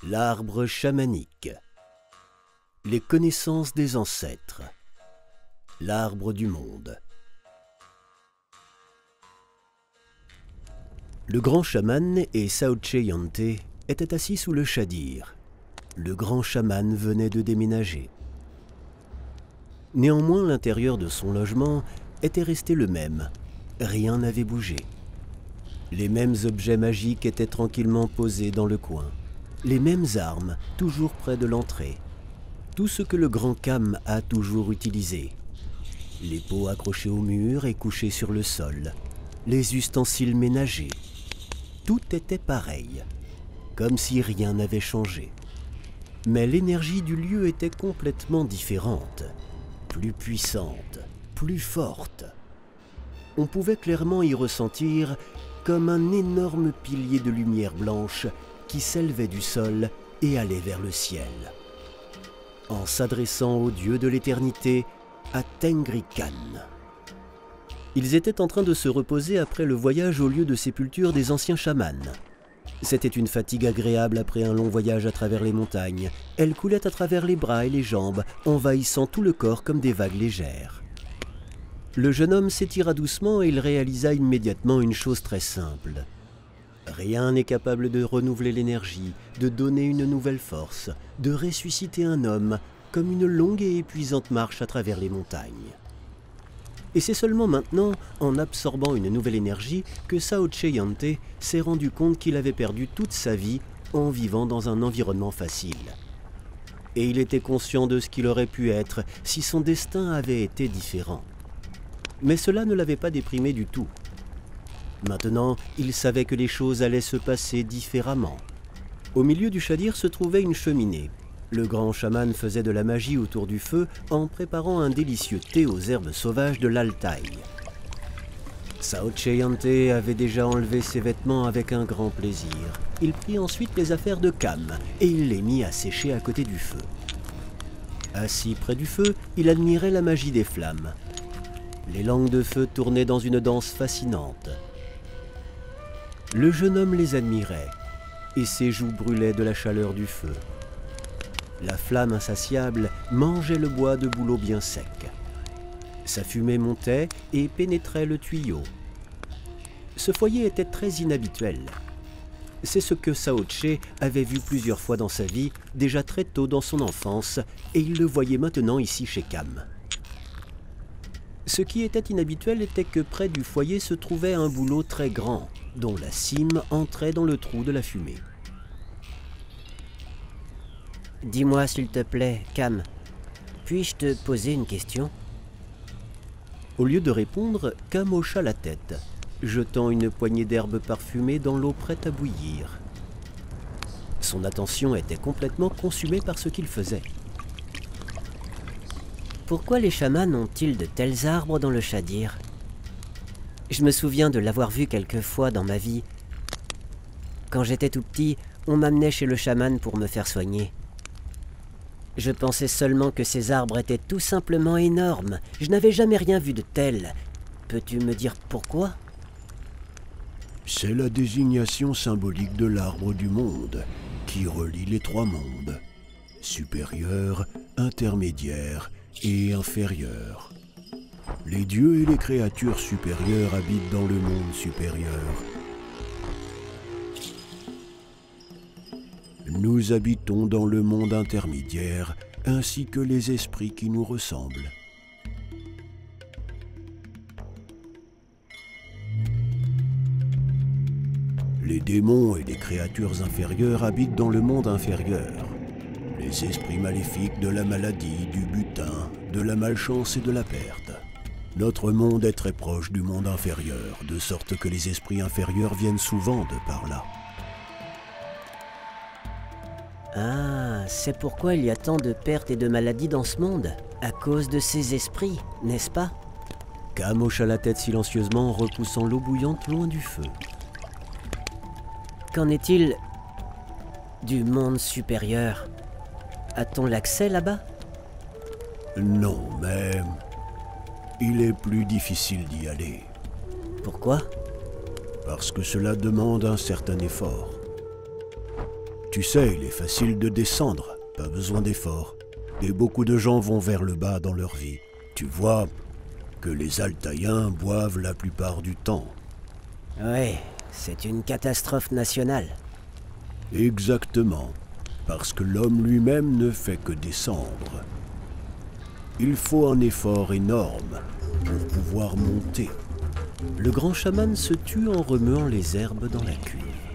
L'arbre chamanique. Les connaissances des ancêtres. L'arbre du monde. Le grand chaman et Saoche Yante étaient assis sous le shadir. Le grand chaman venait de déménager. Néanmoins, l'intérieur de son logement était resté le même. Rien n'avait bougé. Les mêmes objets magiques étaient tranquillement posés dans le coin. Les mêmes armes, toujours près de l'entrée. Tout ce que le grand Kam a toujours utilisé. Les pots accrochés au mur et couchés sur le sol. Les ustensiles ménagers. Tout était pareil, comme si rien n'avait changé. Mais l'énergie du lieu était complètement différente, plus puissante, plus forte. On pouvait clairement y ressentir comme un énorme pilier de lumière blanche qui s'élevait du sol et allait vers le ciel. En s'adressant au dieu de l'éternité, à Tengri Khan. Ils étaient en train de se reposer après le voyage au lieu de sépulture des anciens chamans. C'était une fatigue agréable après un long voyage à travers les montagnes. Elle coulait à travers les bras et les jambes, envahissant tout le corps comme des vagues légères. Le jeune homme s'étira doucement et il réalisa immédiatement une chose très simple. Rien n'est capable de renouveler l'énergie, de donner une nouvelle force, de ressusciter un homme comme une longue et épuisante marche à travers les montagnes. Et c'est seulement maintenant, en absorbant une nouvelle énergie, que Saoche Yante s'est rendu compte qu'il avait perdu toute sa vie en vivant dans un environnement facile. Et il était conscient de ce qu'il aurait pu être si son destin avait été différent. Mais cela ne l'avait pas déprimé du tout. Maintenant, il savait que les choses allaient se passer différemment. Au milieu du shadir se trouvait une cheminée. Le grand chaman faisait de la magie autour du feu en préparant un délicieux thé aux herbes sauvages de l'Altaï. Saoche Yante avait déjà enlevé ses vêtements avec un grand plaisir. Il prit ensuite les affaires de Kam et il les mit à sécher à côté du feu. Assis près du feu, il admirait la magie des flammes. Les langues de feu tournaient dans une danse fascinante. Le jeune homme les admirait et ses joues brûlaient de la chaleur du feu. La flamme insatiable mangeait le bois de bouleau bien sec. Sa fumée montait et pénétrait le tuyau. Ce foyer était très inhabituel. C'est ce que Saoche avait vu plusieurs fois dans sa vie, déjà très tôt dans son enfance, et il le voyait maintenant ici chez Kam. Ce qui était inhabituel était que près du foyer se trouvait un bouleau très grand, dont la cime entrait dans le trou de la fumée. Dis-moi s'il te plaît, Kam, puis-je te poser une question? Au lieu de répondre, Kam hocha la tête, jetant une poignée d'herbes parfumées dans l'eau prête à bouillir. Son attention était complètement consumée par ce qu'il faisait. Pourquoi les chamans ont-ils de tels arbres dans le shadir? Je me souviens de l'avoir vu quelquefois dans ma vie. Quand j'étais tout petit, on m'amenait chez le chaman pour me faire soigner. Je pensais seulement que ces arbres étaient tout simplement énormes. Je n'avais jamais rien vu de tel. Peux-tu me dire pourquoi? C'est la désignation symbolique de l'arbre du monde, qui relie les trois mondes, supérieur, intermédiaire et inférieur. Les dieux et les créatures supérieures habitent dans le monde supérieur. Nous habitons dans le monde intermédiaire, ainsi que les esprits qui nous ressemblent. Les démons et les créatures inférieures habitent dans le monde inférieur. Les esprits maléfiques de la maladie, du butin, de la malchance et de la perte. Notre monde est très proche du monde inférieur, de sorte que les esprits inférieurs viennent souvent de par là. Ah, c'est pourquoi il y a tant de pertes et de maladies dans ce monde, à cause de ces esprits, n'est-ce pas? Kam hocha la tête silencieusement en repoussant l'eau bouillante loin du feu. Qu'en est-il du monde supérieur? A-t-on l'accès là-bas? Non, mais il est plus difficile d'y aller. Pourquoi? Parce que cela demande un certain effort. Tu sais, il est facile de descendre, pas besoin d'effort. Et beaucoup de gens vont vers le bas dans leur vie. Tu vois que les Altaïens boivent la plupart du temps. Ouais, c'est une catastrophe nationale. Exactement, parce que l'homme lui-même ne fait que descendre. Il faut un effort énorme pour pouvoir monter. Le grand chaman se tut en remuant les herbes dans la cuve.